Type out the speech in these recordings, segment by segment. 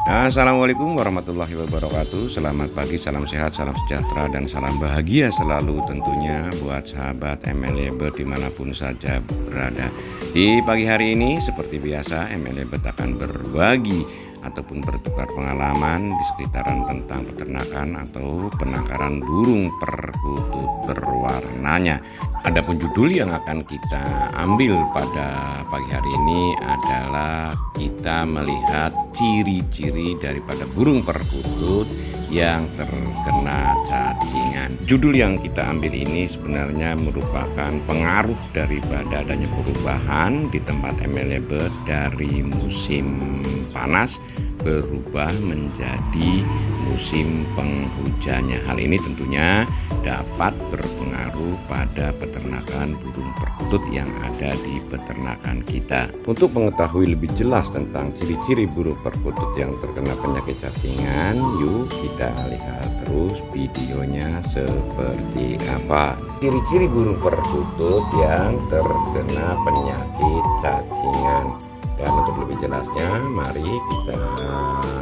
Assalamualaikum warahmatullahi wabarakatuh. Selamat pagi, salam sehat, salam sejahtera, dan salam bahagia selalu tentunya buat sahabat ML Ebert dimanapun saja berada. Di pagi hari ini seperti biasa ML Ebert akan berbagi ataupun bertukar pengalaman di sekitaran tentang peternakan atau penangkaran burung perkutut berwarnanya. Adapun judul yang akan kita ambil pada pagi hari ini adalah kita melihat ciri-ciri daripada burung perkutut yang terkena cacingan. Judul yang kita ambil ini sebenarnya merupakan pengaruh daripada adanya perubahan di tempat ML Ebert dari musim panas berubah menjadi musim penghujannya. Hal ini tentunya dapat berpengaruh pada peternakan burung perkutut yang ada di peternakan kita. Untuk mengetahui lebih jelas tentang ciri-ciri burung perkutut yang terkena penyakit cacingan, yuk kita lihat terus videonya seperti apa. Ciri-ciri burung perkutut yang terkena penyakit cacingan. Dan untuk lebih jelasnya, mari kita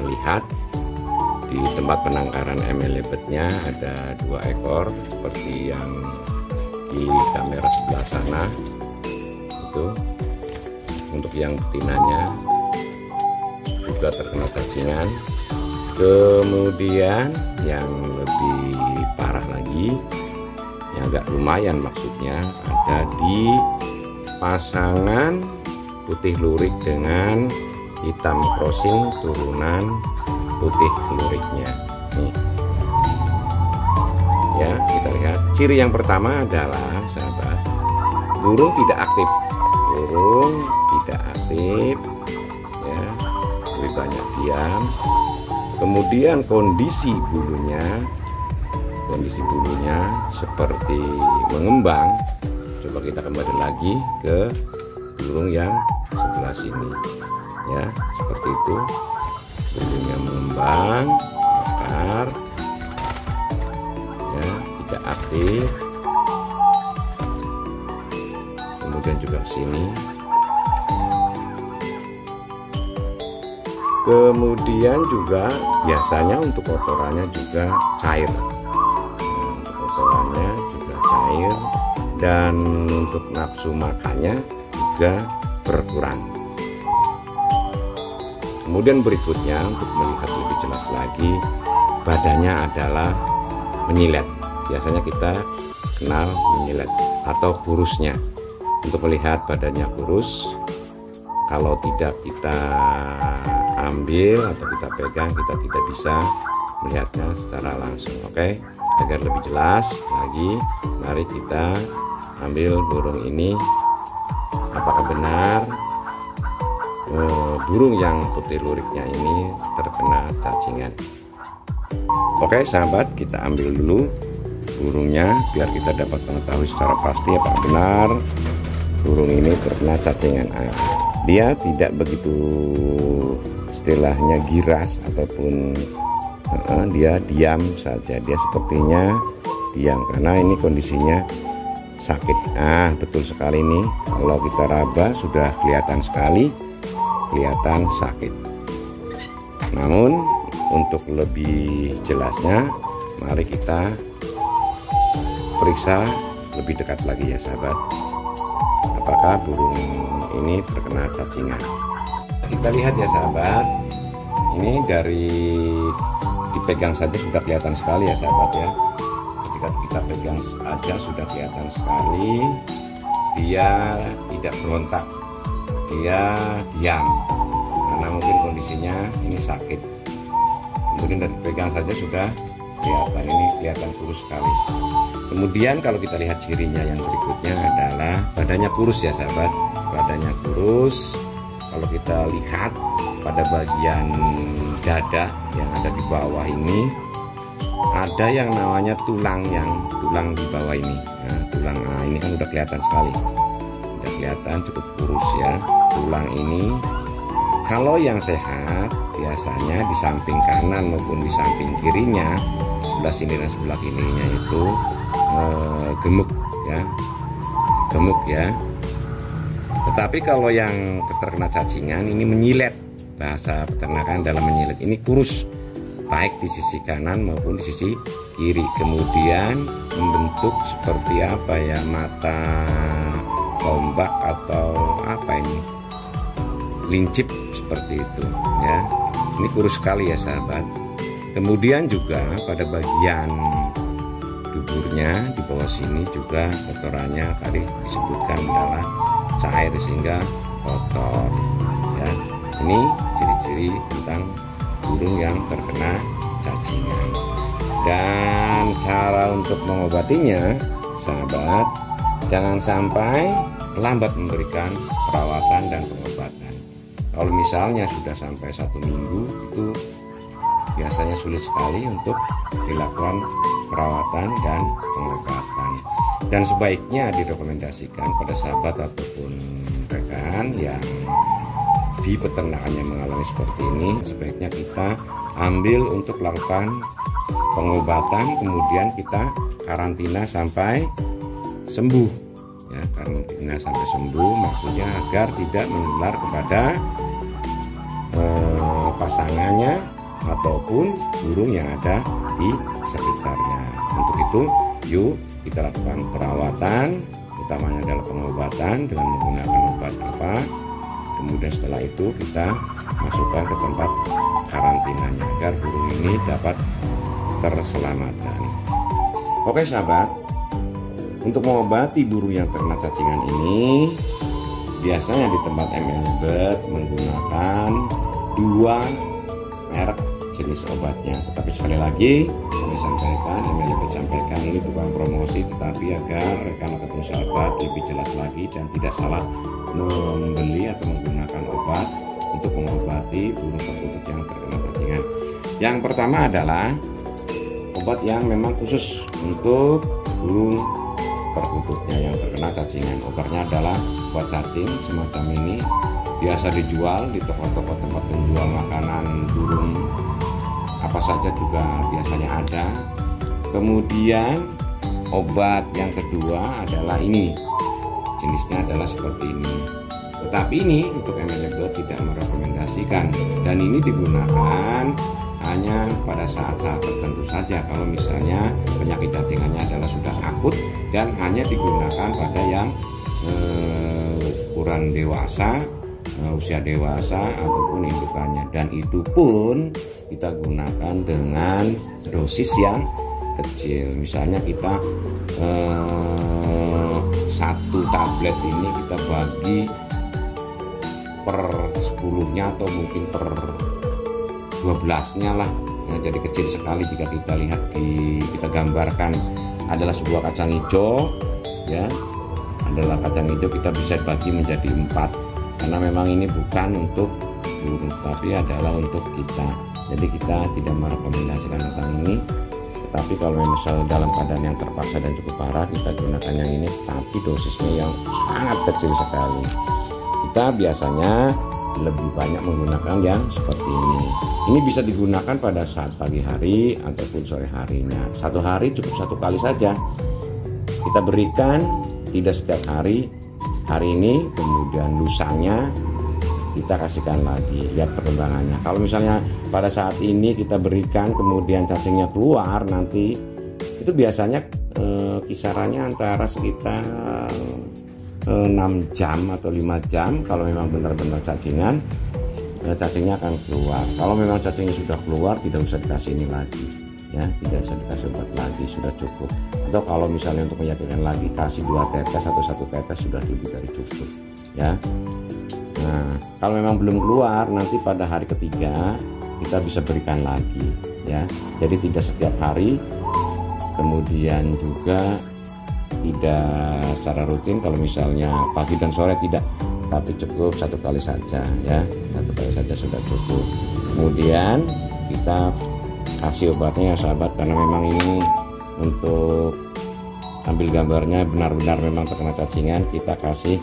lihat di tempat penangkaran ML Ebert-nya ada 2 ekor seperti yang di kamera sebelah sana. Itu untuk yang betinanya juga terkena cacingan. Kemudian yang lebih parah lagi, yang agak lumayan maksudnya, ada di pasangan putih lurik dengan hitam crossing turunan putih luriknya. Nih. Ya, kita lihat. Ciri yang pertama adalah sahabat, burung tidak aktif. Burung tidak aktif ya, lebih banyak diam. Kemudian kondisi bulunya seperti mengembang. Coba kita kembali lagi ke burung yang sebelah sini ya, seperti itu. Bulunya mengembang, mekar ya, tidak aktif. Kemudian juga sini. Kemudian juga biasanya untuk kotorannya juga cair. Nah, untuk kotorannya juga cair, dan untuk nafsu makannya juga berkurang. Kemudian berikutnya, untuk melihat lebih jelas lagi, badannya adalah menyilet. Biasanya kita kenal menyilet atau kurusnya. Untuk melihat badannya kurus, kalau tidak kita ambil atau kita pegang, kita tidak bisa melihatnya secara langsung. Oke, agar lebih jelas lagi, mari kita ambil burung ini. Apakah benar burung yang putih luriknya ini terkena cacingan? Oke sahabat, kita ambil dulu burungnya biar kita dapat mengetahui secara pasti apakah benar burung ini terkena cacingan. Dia tidak begitu istilahnya giras ataupun dia diam saja. Dia sepertinya diam karena ini kondisinya sakit. Betul sekali nih, kalau kita raba sudah kelihatan sekali, kelihatan sakit. Namun untuk lebih jelasnya, mari kita periksa lebih dekat lagi ya sahabat, apakah burung ini terkena cacingan. Kita lihat ya sahabat, ini dari dipegang saja sudah kelihatan sekali ya sahabat ya. Ketika kita pegang aja sudah kelihatan sekali dia tidak berontak, dia diam karena mungkin kondisinya ini sakit. Kemudian dari pegang saja sudah kelihatan, ini kelihatan kurus sekali. Kemudian kalau kita lihat cirinya yang berikutnya adalah badannya kurus ya sahabat, badannya kurus. Kalau kita lihat pada bagian dada yang ada di bawah ini, ada yang namanya tulang di bawah ini. Nah, tulang ini kan udah kelihatan sekali, udah kelihatan cukup kurus ya tulang ini. Kalau yang sehat biasanya di samping kanan maupun di samping kirinya, sebelah sini dan sebelah kirinya itu gemuk ya. Tetapi kalau yang terkena cacingan ini menyilet bahasa peternakan dalam menyilet ini kurus, baik di sisi kanan maupun di sisi kiri, kemudian membentuk seperti apa ya, mata tombak atau apa ini, lincip seperti itu ya. Ini kurus sekali ya sahabat. Kemudian juga pada bagian duburnya di bawah sini juga kotorannya tadi disebutkan adalah cair sehingga kotor ya. Ini ciri-ciri tentang burung yang terkena cacingan. Dan cara untuk mengobatinya sahabat, jangan sampai lambat memberikan perawatan dan pengobatan. Kalau misalnya sudah sampai 1 minggu, itu biasanya sulit sekali untuk dilakukan perawatan dan pengobatan. Dan sebaiknya direkomendasikan pada sahabat ataupun rekan yang di peternakannya mengalami seperti ini, sebaiknya kita ambil untuk lakukan pengobatan, kemudian kita karantina sampai sembuh ya. Karantina sampai sembuh maksudnya agar tidak menular kepada pasangannya ataupun burung yang ada di sekitarnya. Untuk itu yuk kita lakukan perawatan, utamanya adalah pengobatan dengan menggunakan obat apa. Kemudian setelah itu kita masukkan ke tempat karantinanya agar burung ini dapat terselamatkan. Oke sahabat, untuk mengobati burung yang terkena cacingan ini, biasanya di tempat MLB Bird menggunakan 2 merek jenis obatnya. Tetapi sekali lagi kami sampaikan, MLB Bird sampaikan ini bukan promosi, tetapi agar rekan ataupun sahabat lebih jelas lagi dan tidak salah membeli atau menggunakan obat untuk mengobati burung perkutut yang terkena cacingan. Yang pertama adalah obat yang memang khusus untuk burung perkututnya yang terkena cacingan. Obatnya adalah obat cacing semacam ini, biasa dijual di toko-toko tempat penjual makanan burung apa saja juga biasanya ada. Kemudian obat yang kedua adalah ini, jenisnya adalah seperti ini. Tetapi ini untuk MLB Bird tidak merekomendasikan, dan ini digunakan hanya pada saat-saat tertentu saja. Kalau misalnya penyakit cacingannya adalah sudah akut dan hanya digunakan pada yang ukuran dewasa, usia dewasa ataupun indukannya, dan itu pun kita gunakan dengan dosis yang kecil. Misalnya kita 1 tablet ini kita bagi per 10-nya atau mungkin per 12-nya lah ya, jadi kecil sekali. Jika kita lihat kita gambarkan adalah sebuah kacang hijau ya, adalah kacang hijau, kita bisa bagi menjadi 4 karena memang ini bukan untuk burung tapi adalah untuk kita. Jadi kita tidak merekomendasikan tentang ini, tetapi kalau misalnya dalam keadaan yang terpaksa dan cukup parah, kita gunakan yang ini, tapi dosisnya yang sangat kecil sekali. Kita biasanya lebih banyak menggunakan yang seperti ini. Ini bisa digunakan pada saat pagi hari ataupun sore harinya. 1 hari cukup 1 kali saja. Kita berikan, tidak setiap hari. Hari ini kemudian lusanya kita kasihkan lagi, lihat perkembangannya. Kalau misalnya pada saat ini kita berikan kemudian cacingnya keluar, nanti itu biasanya kisarannya antara sekitar 6 jam atau 5 jam. Kalau memang benar-benar cacingan, cacingnya akan keluar. Kalau memang cacingnya sudah keluar, tidak usah dikasih ini lagi ya, tidak usah dikasih obat lagi, sudah cukup. Atau kalau misalnya untuk meyakinkan lagi, kasih 2 tetes atau 1 tetes sudah lebih dari cukup ya. Nah, kalau memang belum keluar, nanti pada hari ketiga kita bisa berikan lagi ya. Jadi tidak setiap hari, kemudian juga tidak secara rutin. Kalau misalnya pagi dan sore tidak, tapi cukup 1 kali saja ya, 1 kali saja sudah cukup. Kemudian kita kasih obatnya ya sahabat, karena memang ini untuk ambil gambarnya benar-benar memang terkena cacingan, kita kasih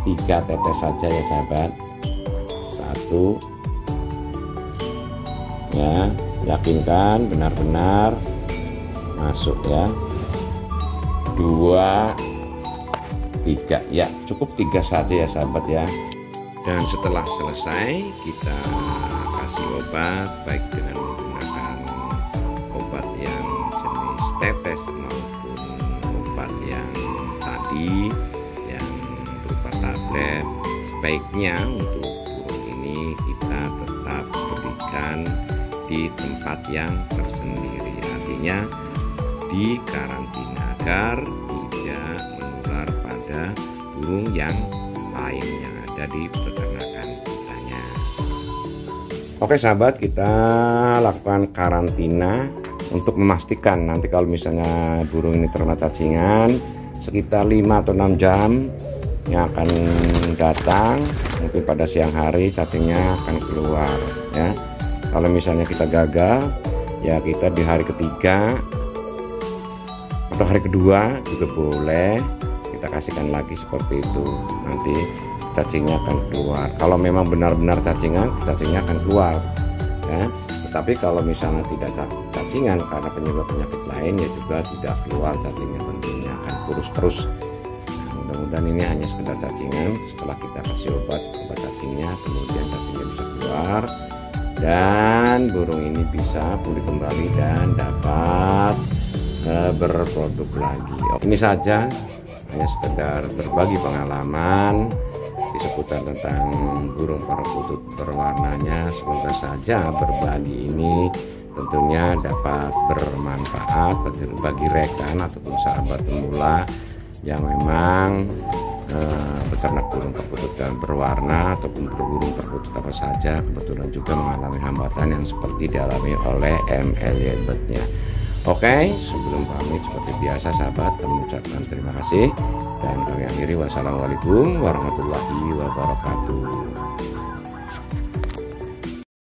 3 tetes saja ya sahabat. 1 ya, yakinkan benar-benar masuk ya. 2, 3 ya, cukup 3 saja ya sahabat ya. Dan setelah selesai kita kasih obat baik dengan menggunakan obat yang jenis tetes maupun obat yang tadi yang berupa tablet. Sebaiknya untuk burung ini kita tetap berikan di tempat yang tersendiri, artinya di karantina agar tidak menular pada burung yang lain yang ada di peternakan kitanya. Oke sahabat, kita lakukan karantina untuk memastikan nanti kalau misalnya burung ini terkena cacingan sekitar 5 atau 6 jam yang akan datang, mungkin pada siang hari cacingnya akan keluar ya. Kalau misalnya kita gagal ya kita di hari ketiga atau hari kedua juga boleh kita kasihkan lagi seperti itu, nanti cacingnya akan keluar. Kalau memang benar-benar cacingnya akan keluar ya. Tetapi kalau misalnya tidak cacingan karena penyakit lain ya juga tidak keluar cacingnya, tentunya akan kurus terus. Mudah-mudahan ini hanya sekedar cacingan. Setelah kita kasih obat cacingnya, kemudian cacingnya bisa keluar dan burung ini bisa pulih kembali dan dapat berproduk lagi. Ini saja hanya sekedar berbagi pengalaman di seputar tentang burung perkutut berwarnanya. Semoga saja berbagi ini tentunya dapat bermanfaat bagi rekan ataupun sahabat pemula yang memang peternak burung perkutut dan berwarna ataupun burung perkutut apa saja kebetulan juga mengalami hambatan yang seperti dialami oleh MLY Bird-nya. Oke, sebelum pamit seperti biasa sahabat kami ucapkan terima kasih dan kami akhiri. Wassalamualaikum warahmatullahi wabarakatuh.